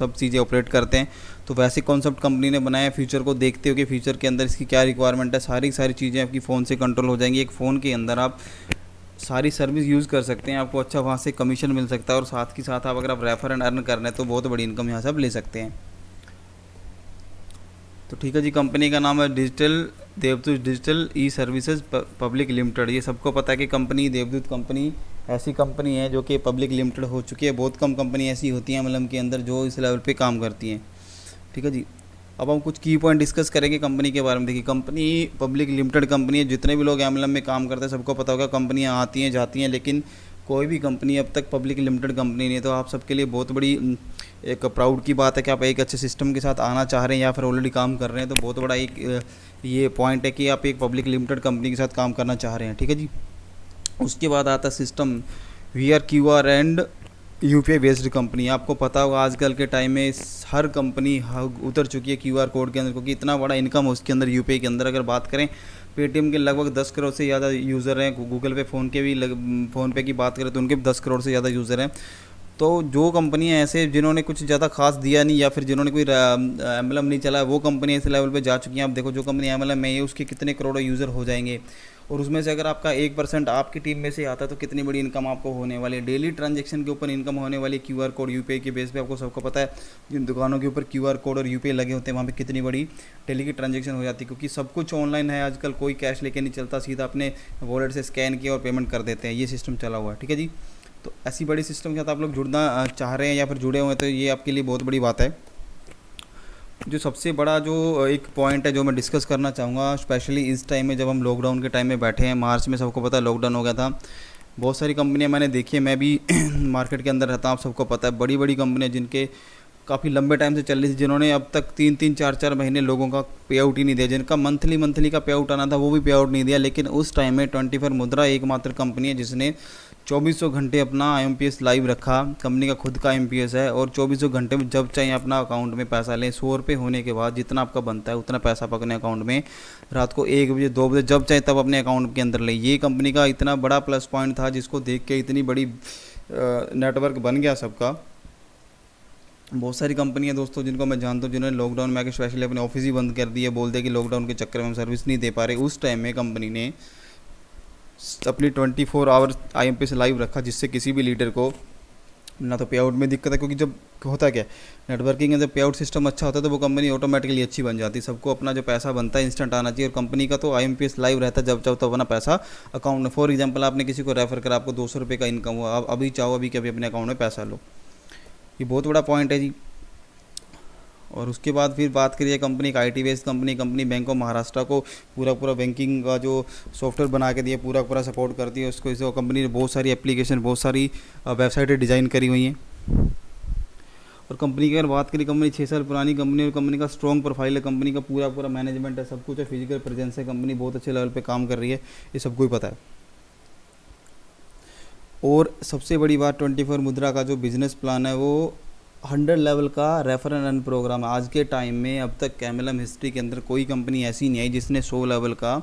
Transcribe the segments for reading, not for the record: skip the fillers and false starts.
सब चीज़ें ऑपरेट करते हैं। तो वैसे कॉन्सेप्ट कंपनी ने बनाया है। फ्यूचर को देखते हो कि फ्यूचर के अंदर इसकी क्या रिक्वायरमेंट है, सारी सारी चीज़ें आपकी फ़ोन से कंट्रोल हो जाएंगी। एक फ़ोन के अंदर आप सारी सर्विस यूज़ कर सकते हैं, आपको अच्छा वहाँ से कमीशन मिल सकता है। और साथ ही साथ आप अगर आप रेफर एंड अर्न कर रहे हैं तो बहुत बड़ी इनकम यहाँ से आप ले सकते हैं। तो ठीक है जी, कंपनी का नाम है डिजिटल देवदूत digital e services public limited. ये सबको पता है कि कंपनी देवदूत कंपनी ऐसी कंपनी है जो कि पब्लिक लिमिटेड हो चुकी है। बहुत कम कंपनी ऐसी होती हैं मतलब के अंदर जो इस लेवल पे काम करती हैं। ठीक है जी, अब हम कुछ की पॉइंट डिस्कस करेंगे कंपनी के बारे में। देखिए, कंपनी पब्लिक लिमिटेड कंपनी है। जितने भी लोग एमएलएम में काम करते हैं सबको पता होगा कंपनियां आती हैं जाती हैं, लेकिन कोई भी कंपनी अब तक पब्लिक लिमिटेड कंपनी नहीं है। तो आप सबके लिए बहुत बड़ी एक प्राउड की बात है कि आप एक अच्छे सिस्टम के साथ आना चाह रहे हैं या फिर ऑलरेडी काम कर रहे हैं। तो बहुत बड़ा एक ये पॉइंट है कि आप एक पब्लिक लिमिटेड कंपनी के साथ काम करना चाह रहे हैं। ठीक है जी, उसके बाद आता है system V R Q R and UPI based company. आपको पता होगा आजकल के टाइम में हर कंपनी उतर चुकी है क्यूआर कोड के अंदर, क्योंकि इतना बड़ा इनकम है उसके अंदर। यूपीआई के अंदर अगर बात करें, पेटीएम के लगभग 10 करोड़ से ज़्यादा यूज़र हैं। गूगल पे फ़ोन पे की बात करें तो उनके भी 10 करोड़ से ज़्यादा यूज़र हैं। तो जो कंपनियां ऐसे जिन्होंने कुछ ज़्यादा खास दिया नहीं या फिर जिन्होंने कोई एमएलएम नहीं चला, वो कंपनी इस लेवल पे जा चुकी हैं। आप देखो जो कंपनी एमएलएम में है उसके कितने करोड़ों यूज़र हो जाएंगे, और उसमें से अगर आपका 1% आपकी टीम में से आता है तो कितनी बड़ी इनकम आपको होने वाली है। डेली ट्रांजैक्शन के ऊपर इनकम होने वाली क्यूआर कोड यूपीआई के बेस पे आपको सबको पता है। जिन दुकानों के ऊपर क्यूआर कोड और यूपीआई लगे होते हैं वहाँ पे कितनी बड़ी डेली की ट्रांजैक्शन हो जाती है, क्योंकि सब कुछ ऑनलाइन है आजकल। कोई कैश लेके नहीं चलता, सीधा अपने वॉलेट से स्कैन किया और पेमेंट कर देते हैं। ये सिस्टम चला हुआ है। ठीक है जी, तो ऐसी बड़ी सिस्टम के साथ आप लोग जुड़ना चाह रहे हैं या फिर जुड़े हुए हैं तो ये आपके लिए बहुत बड़ी बात है। जो सबसे बड़ा जो एक पॉइंट है जो मैं डिस्कस करना चाहूँगा, स्पेशली इस टाइम में जब हम लॉकडाउन के टाइम में बैठे हैं, मार्च में सबको पता है लॉकडाउन हो गया था। बहुत सारी कंपनियां मैंने देखी है, मैं भी मार्केट के अंदर रहता हूँ, आप सबको पता है बड़ी बड़ी कंपनियां जिनके काफ़ी लंबे टाइम से चल रही थी, जिन्होंने अब तक 3-3 4-4 महीने लोगों का पे आउट ही नहीं दिया। जिनका मंथली का पे आउट आना था वो भी पे आउट नहीं दिया। लेकिन उस टाइम में 24 मुद्रा एकमात्र कंपनी है जिसने 2400 घंटे अपना IMPS लाइव रखा। कंपनी का खुद का IMPS है और 2400 घंटे में जब चाहे अपना अकाउंट में पैसा लें। 100 रुपये होने के बाद जितना आपका बनता है उतना पैसा आप अपने अकाउंट में रात को 1 बजे 2 बजे जब चाहे तब अपने अकाउंट के अंदर लें। ये कंपनी का इतना बड़ा प्लस पॉइंट था जिसको देख के इतनी बड़ी नेटवर्क बन गया सबका। बहुत सारी कंपनियां दोस्तों जिनको मैं जानता हूँ जिन्होंने लॉकडाउन में आके स्पेशली अपने ऑफिस ही बंद कर दिए, बोल दिया कि लॉकडाउन के चक्कर में हम सर्विस नहीं दे पा रहे। उस टाइम में कंपनी ने अपनी 24 आवर IMPS लाइव रखा, जिससे किसी भी लीडर को ना तो पे आउट में दिक्कत है, क्योंकि जब होता क्या नेटवर्किंग में जब पे आउट सिस्टम अच्छा होता है तो वो कंपनी ऑटोमेटिकली अच्छी बन जाती है। सबको अपना जो पैसा बनता है इंस्टेंट आना चाहिए, और कंपनी का तो IMPS लाइव रहता है, जब चाहो तब अपना पैसा अकाउंट में। फॉर एग्जांपल आपने किसी को रेफर करा, आपको 200 रुपये का इनकम हुआ, आप अभी चाहो अभी कभी अपने अकाउंट में पैसा लो। ये बहुत बड़ा पॉइंट है जी। और उसके बाद फिर बात करिए कंपनी का IT based company bank of Maharashtra को पूरा बैंकिंग का जो सॉफ्टवेयर बना के दिया पूरा सपोर्ट करती है उसको। इसे कंपनी ने बहुत सारी एप्लीकेशन बहुत सारी वेबसाइटें डिज़ाइन करी हुई हैं। और कंपनी की अगर बात करें, कंपनी 6 साल पुरानी कंपनी और कंपनी का स्ट्रॉन्ग प्रोफाइल है, कंपनी का पूरा मैनेजमेंट है, सब कुछ है, फिजिकल प्रेजेंस है, कंपनी बहुत अच्छे लेवल पे काम कर रही है, ये सबको ही पता है। और सबसे बड़ी बात 24 मुद्रा का जो बिज़नेस प्लान है वो 100 लेवल का रेफर एंड अर्न प्रोग्राम है। आज के टाइम में अब तक MLM हिस्ट्री के अंदर कोई कंपनी ऐसी नहीं आई जिसने 100 लेवल का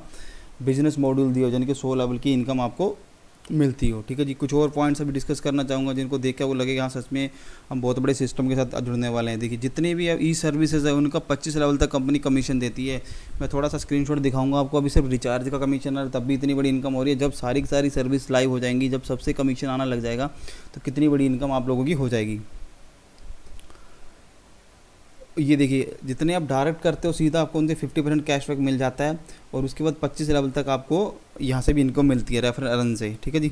बिजनेस मॉड्यूल दिया हो, यानी कि 100 लेवल की इनकम आपको मिलती हो। ठीक है जी, कुछ और पॉइंट्स अभी डिस्कस करना चाहूँगा जिनको देख के वो लगेगा हाँ सच में हम बहुत बड़े सिस्टम के साथ जुड़ने वाले हैं। देखिए, जितने भी ई सर्विसेज है उनका 25 लेवल तक कंपनी कमीशन देती है। मैं थोड़ा सा स्क्रीनशॉट दिखाऊंगा आपको। अभी सिर्फ रिचार्ज का कमीशन है, तब भी इतनी बड़ी इनकम हो रही है। जब सारी की सारी सर्विस लाइव हो जाएंगी, जब सबसे कमीशन आना लग जाएगा तो कितनी बड़ी इनकम आप लोगों की हो जाएगी। ये देखिए, जितने आप डायरेक्ट करते हो सीधा आपको उनसे 50% कैशबैक मिल जाता है, और उसके बाद 25 लेवल तक आपको यहाँ से भी इनकम मिलती है रेफर अर्न से। ठीक है जी,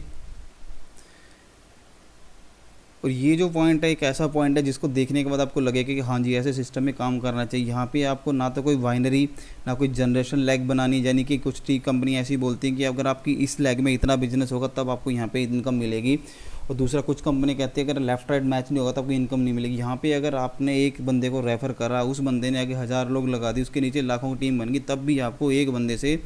और ये जो पॉइंट है एक ऐसा पॉइंट है जिसको देखने के बाद आपको लगेगा कि हाँ जी ऐसे सिस्टम में काम करना चाहिए। यहाँ पे आपको ना तो कोई बाइनरी ना कोई जनरेशन लैग बनानी, यानी कि कुछ कंपनी ऐसी बोलती हैं कि अगर आपकी इस लैग में इतना बिजनेस होगा तब आपको यहाँ पे इनकम मिलेगी, और दूसरा कुछ कंपनी कहती है अगर लेफ्ट राइट मैच नहीं होगा तो आपको इनकम नहीं मिलेगी। यहाँ पे अगर आपने एक बंदे को रेफ़र करा, उस बंदे ने आगे 1000 लोग लगा दी, उसके नीचे लाखों की टीम बन गई, तब भी आपको एक बंदे से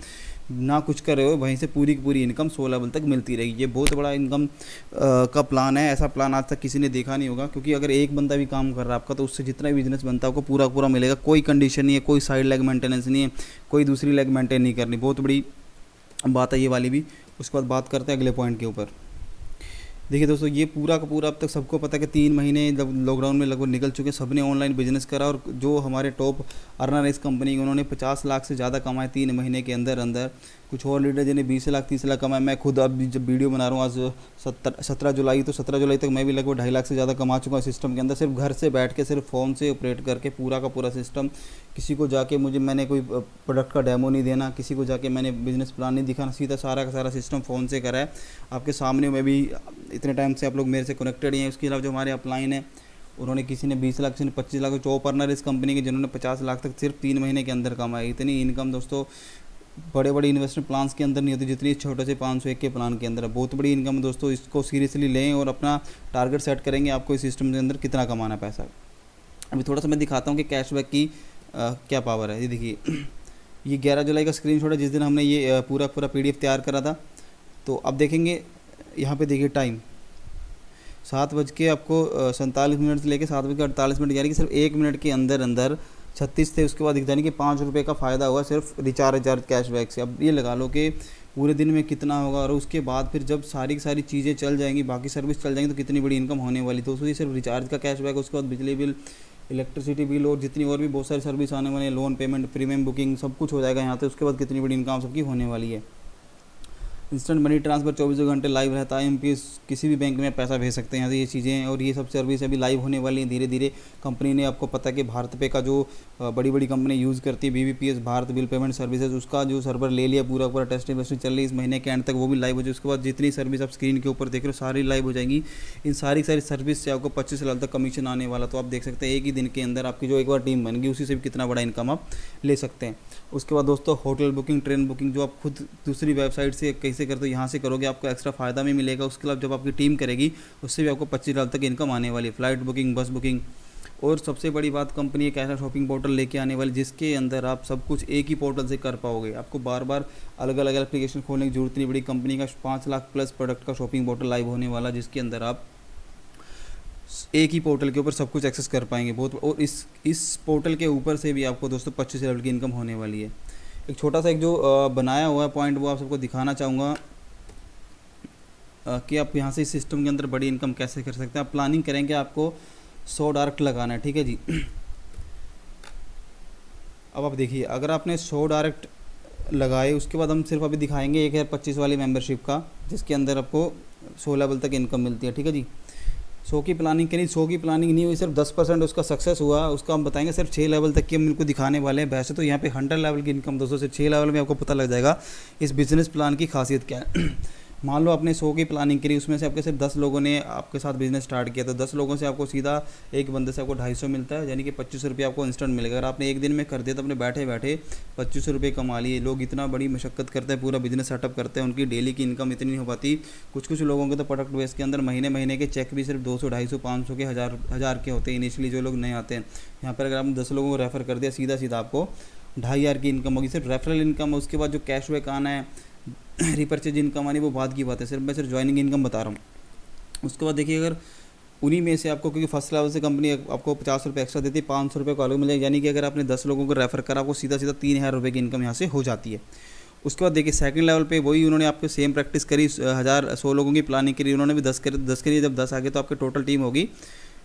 ना कुछ कर रहे हो वहीं से पूरी की पूरी इनकम 100 लेवल तक मिलती रहेगी। ये बहुत बड़ा इनकम का प्लान है। ऐसा प्लान आज तक किसी ने देखा नहीं होगा, क्योंकि अगर एक बंदा भी काम कर रहा है आपका तो उससे जितना भी बिजनेस बनता है आपको पूरा मिलेगा। कोई कंडीशन नहीं है, कोई साइड लेग मेंटेनेंस नहीं है, कोई दूसरी लेग मेंटेन नहीं करनी। बहुत बड़ी बात है ये वाली भी। उसके बाद बात करते हैं अगले पॉइंट के ऊपर। देखिए दोस्तों, ये पूरा का पूरा अब तक सबको पता है कि 3 महीने लॉकडाउन में लगभग निकल चुके हैं, सबने ऑनलाइन बिजनेस करा, और जो हमारे टॉप अर्नर है इस कंपनी के, उन्होंने 50 लाख से ज़्यादा कमाए 3 महीने के अंदर अंदर। कुछ और लीडर जिन्हें 20 लाख 30 लाख कमाए। मैं खुद अब जब वीडियो बना रहा हूँ आज 17 जुलाई, तो 17 जुलाई तक मैं भी लगभग 2.5 लाख से ज़्यादा कमा चुका हूँ सिस्टम के अंदर, सिर्फ घर से बैठ के, सिर्फ फ़ोन से ऑपरेट करके पूरा का पूरा सिस्टम। किसी को जाके मैंने कोई प्रोडक्ट का डेमो नहीं देना, किसी को जाके मैंने बिजनेस प्लान नहीं दिखाना, सीधा सारा का सारा सिस्टम फ़ोन से करा है आपके सामने। मैं भी इतने टाइम से आप लोग मेरे से कनेक्टेड ही हैं। उसके अलावा जो हमारे अपलाइन है, उन्होंने किसी ने 20 लाख, किसी ने 25 लाख, टॉप अर्नर इस कंपनी के जिन्होंने 50 लाख तक सिर्फ 3 महीने के अंदर कमाई। इतनी इनकम दोस्तों बड़े बड़े इन्वेस्टमेंट प्लान्स के अंदर नहीं होती जितनी छोटे से 501 के प्लान के अंदर है। बहुत बड़ी इनकम है दोस्तों, इसको सीरियसली लें और अपना टारगेट सेट करेंगे आपको इस सिस्टम के अंदर कितना कमाना पैसा। अभी थोड़ा सा मैं दिखाता हूँ कि कैशबैक की क्या पावर है। ये देखिए, ये 11 जुलाई का स्क्रीनशॉट है जिस दिन हमने ये पूरा PDF तैयार करा था। तो अब देखेंगे यहाँ पे, देखिए टाइम 7 बज के आपको 47 मिनट से लेकर 7 बज के 48 मिनट, यानी कि सिर्फ 1 मिनट के अंदर अंदर 36 थे। उसके बाद दिखता नहीं कि 5 रुपये का फ़ायदा हुआ सिर्फ रिचार्ज कैशबैक से। अब ये लगा लो कि पूरे दिन में कितना होगा, और उसके बाद फिर जब सारी की सारी चीज़ें चल जाएंगी, बाकी सर्विस चल जाएंगी, तो कितनी बड़ी इनकम होने वाली। तो उसमें सिर्फ रिचार्ज का कैशबैक, उसके बाद बिजली बिल, इलेक्ट्रिसिटी बिल, और जितनी और भी बहुत सारी सर्विस आने वाली है, लोन पेमेंट, प्रीमियम बुकिंग, सब कुछ हो जाएगा यहाँ पे। उसके बाद कितनी बड़ी इनकम सबकी होने वाली है। इंस्टेंट मनी ट्रांसफ़र 24 घंटे लाइव रहता है। IMPS किसी भी बैंक में पैसा भेज सकते हैं यहाँ से, ये चीज़ें हैं। और ये सब सर्विस अभी लाइव होने वाली हैं धीरे धीरे। कंपनी ने, आपको पता है कि भारत पे का जो बड़ी बड़ी कंपनी यूज़ करती है, BBPS Bharat bill payment services, उसका जो सर्वर ले लिया, पूरा टेस्ट इन्वेस्टिंग चल रही है। इस महीने के एंड तक वो भी लाइव हो जाए। उसके बाद जितनी सर्विस आप स्क्रीन के ऊपर देख रहे हो सारी लाइव हो जाएंगी। इन सारी सर्विस से आपको 25 लाख तक कमीशन आने वाला। तो आप देख सकते हैं एक ही दिन के अंदर आपकी जो एक बार टीम बन गई, उसी से भी कितना बड़ा इनकम आप ले सकते हैं। उसके बाद दोस्तों, होटल बुकिंग, ट्रेन बुकिंग, जो आप खुद दूसरी वेबसाइट से कैसे करते हो, यहाँ से करोगे आपको एक्स्ट्रा फ़ायदा भी मिलेगा। उसके अलावा जब आपकी टीम करेगी, उससे भी आपको 25 लाख तक इनकम आने वाली है। फ़्लाइट बुकिंग, बस बुकिंग, और सबसे बड़ी बात, कंपनी एक ऐसा शॉपिंग पोर्टल लेके आने वाली जिसके अंदर आप सब कुछ एक ही पोर्टल से कर पाओगे। आपको बार बार अलग अलग एप्लीकेशन खोलने की जरूरत नहीं। बड़ी कंपनी का 5 लाख प्लस प्रोडक्ट का शॉपिंग पोर्टल लाइव होने वाला, जिसके अंदर आप एक ही पोर्टल के ऊपर सब कुछ एक्सेस कर पाएंगे बहुत। और इस पोर्टल के ऊपर से भी आपको दोस्तों 25 लेवल की इनकम होने वाली है। एक छोटा सा एक जो बनाया हुआ है पॉइंट, वो आप सबको दिखाना चाहूँगा कि आप यहाँ से इस सिस्टम के अंदर बड़ी इनकम कैसे कर सकते हैं। आप प्लानिंग करेंगे, आपको 100 डायरेक्ट लगाना है, ठीक है जी। अब आप देखिए, अगर आपने 100 डायरेक्ट लगाए, उसके बाद हम सिर्फ अभी दिखाएंगे 1025 वाली मेंबरशिप का, जिसके अंदर आपको 100 लेवल तक इनकम मिलती है, ठीक है जी। 100 की प्लानिंग करी, 100 की प्लानिंग नहीं हुई, सिर्फ 10% उसका सक्सेस हुआ, उसका हम बताएंगे। सिर्फ 6 लेवल तक की हम इनको दिखाने वाले हैं। वैसे तो यहाँ पे 100 लेवल की इनकम दोस्तों, सिर्फ 6 लेवल में आपको पता लग जाएगा इस बिज़नेस प्लान की खासियत क्या है। मान लो आपने 100 की प्लानिंग करी, उसमें से आपके सिर्फ 10 लोगों ने आपके साथ बिजनेस स्टार्ट किया, तो 10 लोगों से आपको सीधा एक बंदे से आपको 250 मिलता है, यानी कि 25 रुपये आपको इंस्टेंट मिलेगा। अगर आपने एक दिन में कर दिया तो अपने बैठे बैठे 25 रुपये कमा लिए। लोग इतना बड़ी मशक्क़त करते हैं, पूरा बिजनेस सेटअप करते हैं, उनकी डेली की इनकम इतनी नहीं हो पाती। कुछ लोगों के तो प्रोडक्ट बेस के अंदर महीने के चेक भी सिर्फ 200, 250, 500 के, हज़ार के होते हैं इनिशियली, जो लोग नए आते हैं। यहाँ पर अगर आपने 10 लोगों को रेफ़र कर दिया, सीधा आपको 2500 की इनकम होगी, सिर्फ रेफरल इनकम। उसके बाद जो कैशबैक आना है, रिपर्चेज इनकम आनी, वो बाद की बात है। मैं सिर्फ ज्वाइनिंग इनकम बता रहा हूँ। उसके बाद देखिए, अगर उन्हीं में से आपको, क्योंकि फर्स्ट लेवल से कंपनी आपको 50 रुपये एक्स्ट्रा देती है, 500 रुपये को अलग मिलेगा, यानी कि अगर आपने 10 लोगों को रेफ़र करा, आपको सीधा 3000 रुपये की इनकम यहाँ से हो जाती है। उसके बाद देखिए, सेकंड लेवल पे वही उन्होंने आपको सेम प्रैक्टिस करी, 100 लोगों की प्लानिंग करी, उन्होंने भी 10 करी। जब 10 आ गए तो आपकी टोटल टीम होगी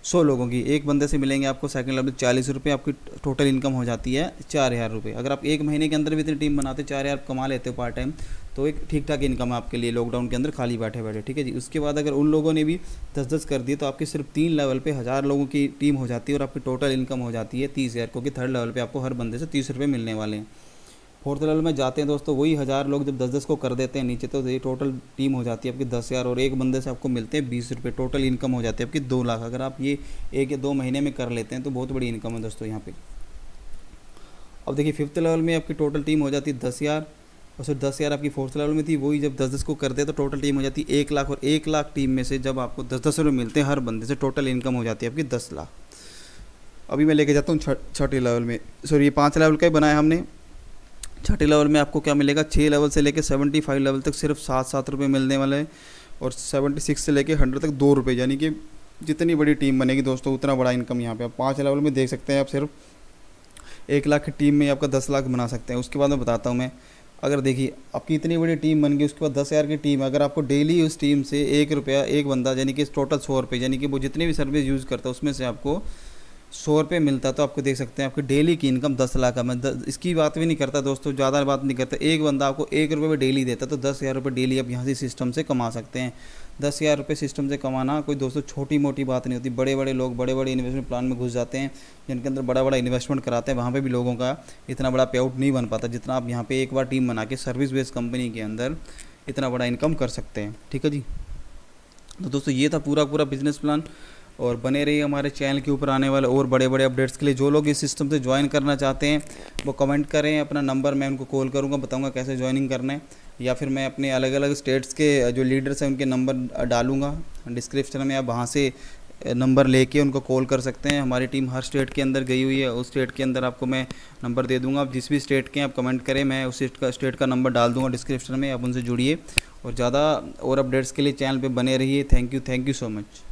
100 लोगों की। एक बंदे से मिलेंगे आपको सेकंड लेवल 40 रुपये, आपकी टोटल इनकम हो जाती है 4000 रुपये। अगर आप एक महीने के अंदर भी इतनी टीम बनाते 4000 कमा लेते हो पार्ट टाइम, तो एक ठीक ठाक इनकम है आपके लिए लॉकडाउन के अंदर खाली बैठे बैठे, ठीक है जी। उसके बाद अगर उन लोगों ने भी 10 कर दिए, तो आपकी सिर्फ 3 लेवल पे 1000 लोगों की टीम हो जाती है, और आपकी टोटल इनकम हो जाती है 30,000, क्योंकि थर्ड लेवल पे आपको हर बंदे से 30 रुपये मिलने वाले हैं। फोर्थ लेवल में जाते हैं दोस्तों, वही 1000 लोग जब 10 को कर देते हैं नीचे, तो ये टोटल टीम हो जाती है आपकी 10,000, और एक बंदे से आपको मिलते हैं 20 रुपये। टोटल इनकम हो जाती है आपकी 2 लाख। अगर आप ये 1 या 2 महीने में कर लेते हैं तो बहुत बड़ी इनकम है दोस्तों यहाँ पे। अब देखिए, फिफ्थ लेवल में आपकी टोटल टीम हो जाती है 10,000, और सिर्फ 10,000 आपकी फोर्थ लेवल में थी, वही जब 10 को कर दे तो टोटल टीम हो जाती है 1 लाख। और 1 लाख टीम में से जब आपको 10 रुपये मिलते हैं हर बंदे से, टोटल इनकम हो जाती है आपकी 10 लाख। अभी मैं लेके जाता हूँ छठे लेवल में, सॉरी ये 5 लेवल का ही बनाया हमने। छठे लेवल में आपको क्या मिलेगा, 6 लेवल से लेकर 75 लेवल तक सिर्फ 7 रुपये मिलने वाले हैं, और 76 से लेकर 100 तक 2 रुपये, यानी कि जितनी बड़ी टीम बनेगी दोस्तों उतना बड़ा इनकम यहाँ पे। आप 5 लेवल में देख सकते हैं, आप सिर्फ 1 लाख की टीम में आपका 10 लाख बना सकते हैं। उसके बाद मैं बताता हूँ मैं अगर देखिए आपकी इतनी बड़ी टीम बन गई, उसके बाद 10,000 की टीम, अगर आपको डेली उस टीम से 1 रुपया एक बंदा, यानी कि टोटल 100 रुपये, यानी कि वो जितनी भी सर्विस यूज़ करता है उसमें से आपको 100 रुपये मिलता, तो आपको देख सकते हैं आपकी डेली की इनकम 10 लाख है। मैं इसकी बात भी नहीं करता दोस्तों, ज़्यादा बात नहीं करता, एक बंदा आपको 1 रुपये भी डेली देता तो 10,000 रुपये डेली आप यहाँ से सिस्टम से कमा सकते हैं। 10,000 रुपये सिस्टम से कमाना कोई दोस्तों छोटी मोटी बात नहीं होती। बड़े बड़े लोग बड़े बड़े इन्वेस्टमेंट प्लान में घुस जाते हैं, जिनके अंदर बड़ा बड़ा इन्वेस्टमेंट कराते हैं, वहाँ पे भी लोगों का इतना बड़ा पे आउट नहीं बन पाता जितना आप यहाँ पे एक बार टीम बना के सर्विस बेस्ड कंपनी के अंदर इतना बड़ा इनकम कर सकते हैं। ठीक है जी, तो दोस्तों ये था पूरा पूरा बिजनेस प्लान। और बने रहिए हमारे चैनल के ऊपर आने वाले और बड़े बड़े अपडेट्स के लिए। जो लोग इस सिस्टम से ज्वाइन करना चाहते हैं वो कमेंट करें, अपना नंबर मैं उनको कॉल करूँगा, बताऊँगा कैसे ज्वाइनिंग करना है, या फिर मैं अपने अलग अलग स्टेट्स के जो लीडर्स हैं उनके नंबर डालूँगा डिस्क्रिप्शन में, आप वहाँ से नंबर लेके उनको कॉल कर सकते हैं। हमारी टीम हर स्टेट के अंदर गई हुई है, उस स्टेट के अंदर आपको मैं नंबर दे दूंगा। आप जिस भी स्टेट के हैं आप कमेंट करें, मैं उस स्टेट का नंबर डाल दूंगा डिस्क्रिप्शन में, आप उनसे जुड़िए। और ज़्यादा और अपडेट्स के लिए चैनल पे बने रहिए। Thank you so much.